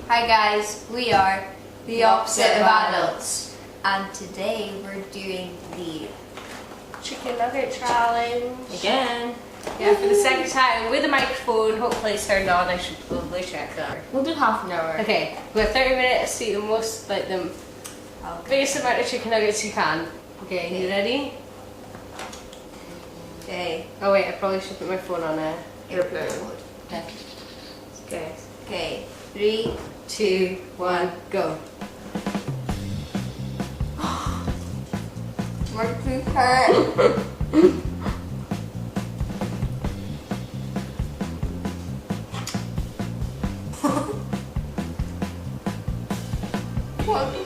Hi guys, we are the opposite of adults, and today we're doing the chicken nugget challenge. Again. Yeah, for the second time with a microphone. Hopefully it's turned on. I should probably check that. We'll do half an hour. Okay, we've got 30 minutes to eat the most, like the biggest amount of chicken nuggets you can. Okay, you ready? Okay. Oh wait, I probably should put my phone on airplane. Okay. Okay. Okay. 3, 2, 1, go. My teeth hurt. What the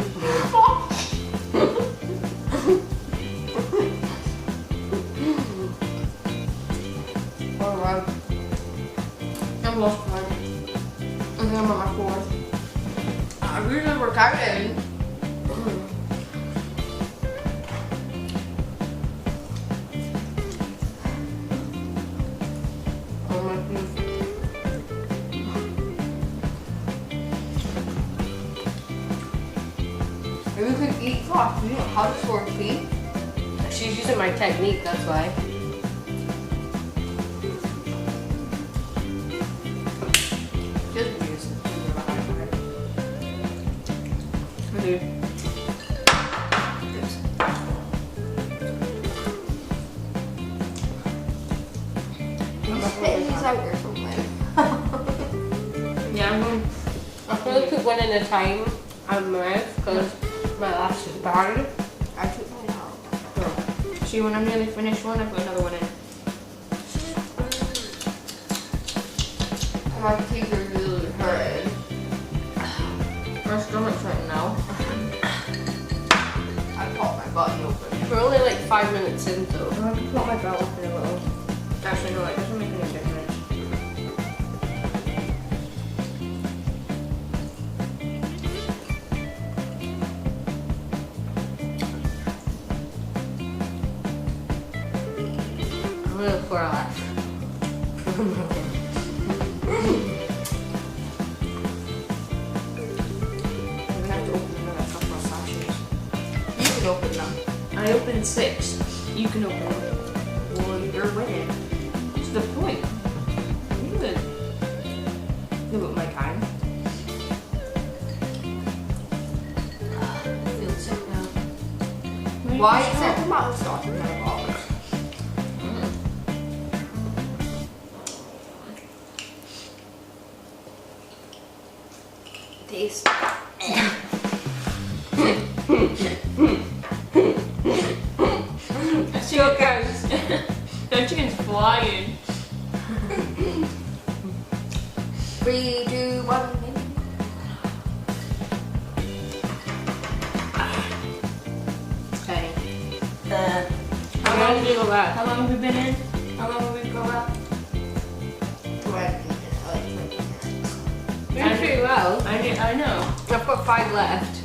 fuck? Oh wow. I'm lost one. I think I'm on my fourth. I really work out in. Oh my goodness. Maybe we could eat fast. We don't have short teeth. She's using my technique, that's why. Just use it. I do. Spit these out or something. Yeah, I'm going. I'm going to put one in a time on my mouth because my lash is bad. I took mine out. See, when I'm nearly finished one, I put another one in. My teeth are really hurting. My stomach's hurting now. I popped my button open. We're only like 5 minutes in though. I can put my belt up in a little. Actually, no, it doesn't make any difference. I'm going to look for a lash. I'm gonna have to open another couple of sachets. You can open them. I opened 6. You can open it. Well, you're winning. What's the point? You would. Give up my time. I feel sick now. Why is there tomato sauce in my box? Taste. Let's go, guys. That chicken's flying. 3, 2, 1. Okay. How long do you go back? How long have we been in? How long have we go out? 20. You're doing pretty well. I know. I've got 5 left.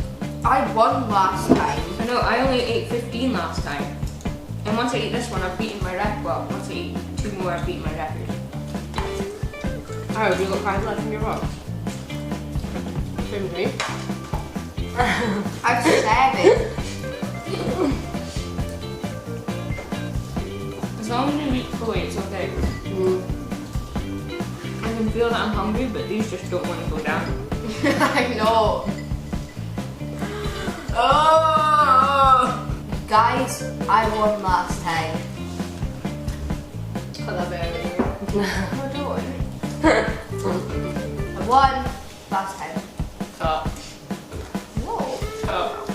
I won last time. I know, I only ate 15 last time. And once I eat this one, I've beaten my record. Well, once I eat 2 more, I've beaten my record. Oh, have you got 5 left in your box? Shouldn't we? I've 7. As long as you eat fully, it's okay. I can feel that I'm hungry, but these just don't want to go down. I know. Oh! Guys, I won last time. I love it. I don't. I won last time. Stop. No. Stop.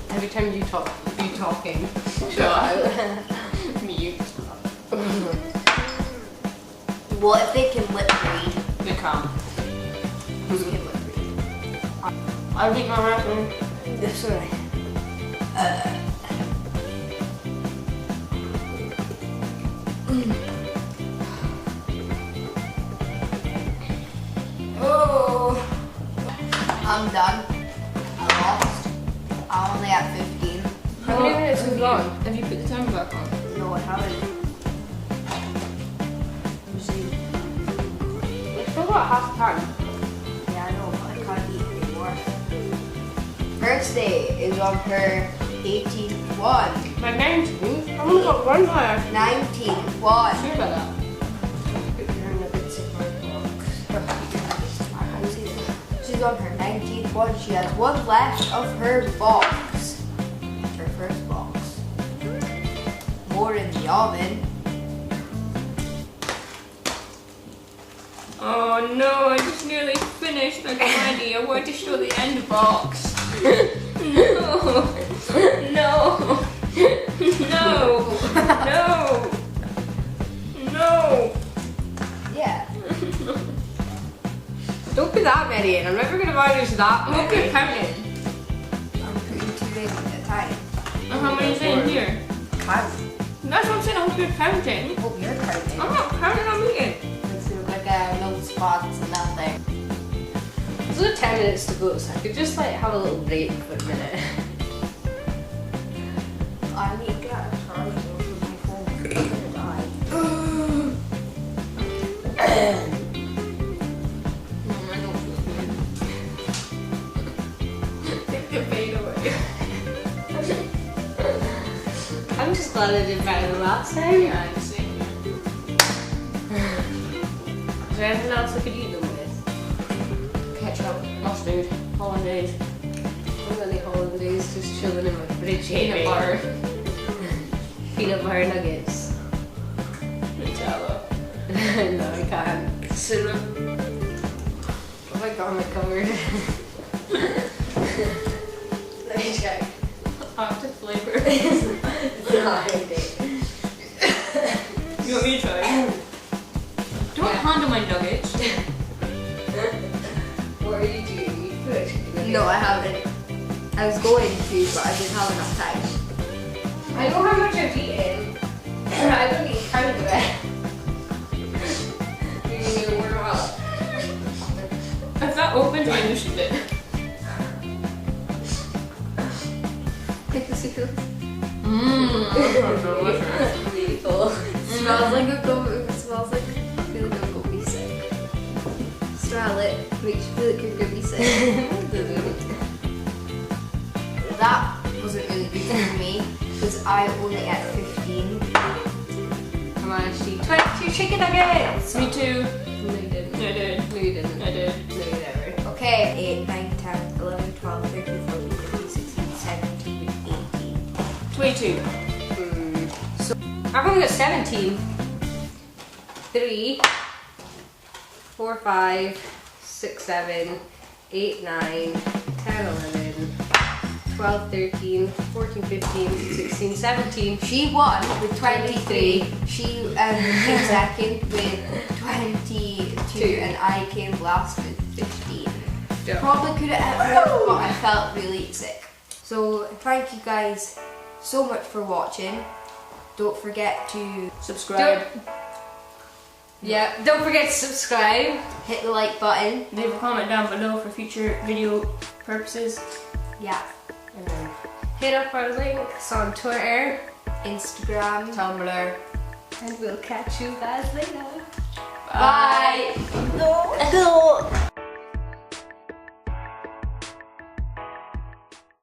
Every time you talk, you talking. Shut up. Mute. What if they can lip read? They can't. Who can lip read? I beat my record. This way. Oh, I'm done. I lost. I'm only at 15. How many minutes have we gone? Have you put the timer back on? No, I haven't. Let me see. We've still got half time. Yeah, I know, but I can't Kirstie is on her 18th one. My 19th? I only got one left. 19th one. Sure about that. She's on her 19th one. She has one left of her box. Her first box. More in the oven. Oh no, I just nearly finished already. I wanted to show the end box. No. No. No. No. No. Yeah. Don't put that many in. I'm never going to manage that I'm okay many. counting. I'm putting 2 eggs at a time. And how many's in here? Count. That's what I'm saying, I hope you're counting. I hope you're counting. I'm not counting, I'm eating. Let's look like no spots and nothing. There's only 10 minutes to go, so I could just like have a little break for a minute. I need to get a charger for my phone. I'm gonna die. I don't feel good. Take the pain away. I'm just glad I did better than last time. Yeah, I'm seeing Is there anything else I could eat them with? ketchup, mustard, hollandaise, I'm gonna eat hollandaise just chilling in my fridge. peanut butter, Peanut butter nuggets. Nutella. No, I can't. Cinnamon. Oh my god, my cupboard. Let me check. After flavor. It's not anything. You want me to try? Don't handle my nuggets. What are you doing? You put it No, I haven't. I was going to, but I didn't have enough time. I know how much I've eaten. I don't eat kind of it. You need to warm up. If that opens, I loosened it. Take the secret. Really full. Smells like a goat. It smells like I feel like I'm gonna be sick. Smell it. Makes you feel like you're gonna be sick. That wasn't really good for me because I only ate 15. I managed to eat 22 chicken nuggets. Me too. No, you didn't. I did. No, you didn't. I did. No, you never. Okay. 8, 9, 10, 11, 12, 13, 14, 15, 16, 17, 18. 22. So I've only got 17. 3, 4, 5, 6, 7, 8, 9, 10, 11, 12, 13, 14, 15, 16, 17. She won with 23. She came second with 22, and I came last with 15. Yeah. Probably could have had more, but I felt really sick. So thank you guys so much for watching. Don't forget to Subscribe. Don't forget to subscribe. hit the like button. Leave a comment down below for future video purposes. Yeah, And then hit up our links on Twitter. Instagram. Tumblr. And we'll catch you guys later. Bye. Go.